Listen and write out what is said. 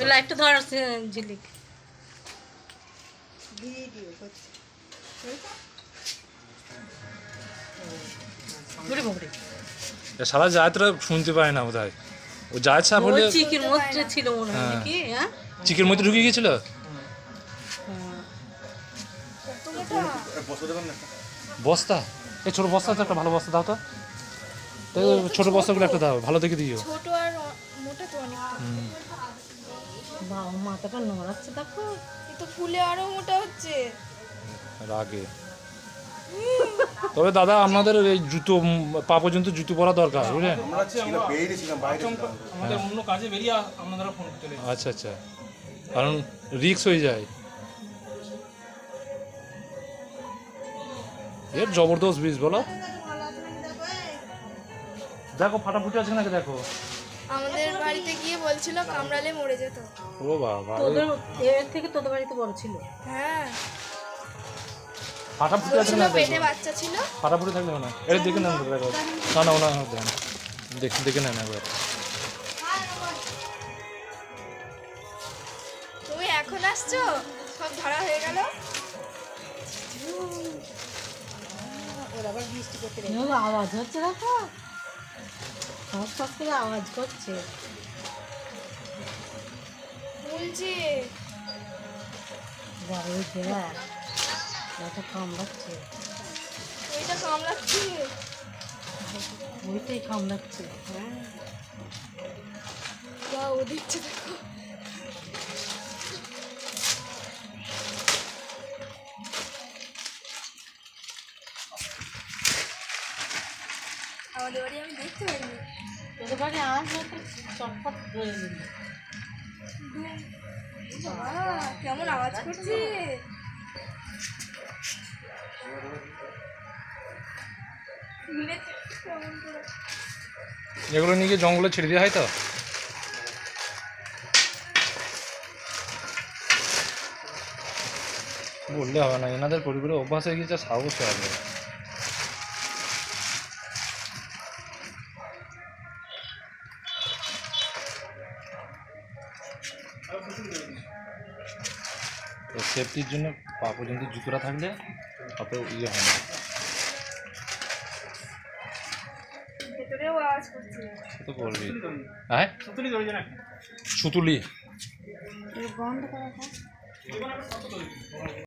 লাইটটা ধর ঝিলিক সারা যাত্রা শুনতে পায় না বোধ হয় ও যাচ্ছে বলে চিকের মধ্যে ছিল মনে হয় নাকি হ্যাঁ চিকের মধ্যে ঢুকে গিয়েছিল বস্তা এই ছোট বস্তা তো একটা ভালো বস্তা দাও তো ছোট বস্তাগুলো একটা দাও ভালো দেখে দিও ছোট আর মোটা তো অনেক বাবা মাথাটা নড়াচ্ছে দেখো এই তো ফুলে আরো মোটা হচ্ছে রাগে তবে দাদা আপনাদের এই জুতো পা পর্যন্ত জুতো পরা দরকার বুঝলেন আমাদের অন্য কাজে বেরিয়ে আপনারা ফোন চলে আচ্ছা আচ্ছা কারণ রিস্ক হয়ে যায় এর জবরদস্ত বীজ বলো দেখো ফাটাফুটি আছে নাকি দেখো আমাদের বাড়িতে গিয়ে বলছিল কামড়ালে মরে যেত ও বাবা তোদের এর থেকে তোদের বাড়িতে বড় ছিল হ্যাঁ ফাটাফুটি আছে ছিল না পেটে বাচ্চা ছিল ফাটাফুটি থাকলে না এটা দেখে নেন দেখো না না ওনা দেন দেখে নেন একবার তুমি এখন আসছো সব ধরা হয়ে গেল আওয়াজ হচ্ছে দেখো ফস ফস করে আওয়াজ করছে বলছি বাবা ওই দেখ ওটা কামড়াচ্ছে ওইটা কামড়াচ্ছে ওইটাই কামড়াচ্ছে হ্যাঁ বা ও দিচ্ছে দেখো আমাদের বাড়ি আমি দেখতে পাইনি তোদের বাড়ি আওয়াজ হচ্ছে চটপট হয়ে গেল বাবা কেমন আওয়াজ করছে এগুলো নিয়ে গিয়ে জঙ্গলে ছেড়ে দেওয়া হয় তো বললে হবে না এনাদের পরিবারে অভ্যাস হয়ে গিয়েছে সাহস হবে তো সেফটির জন্য পা পর্যন্ত জুতোটা থাকলে অত ইয়ে হয় না ভেতরেও আওয়াজ করছে সে তো করবি হ্যাঁ সুতুলি বন্ধ করা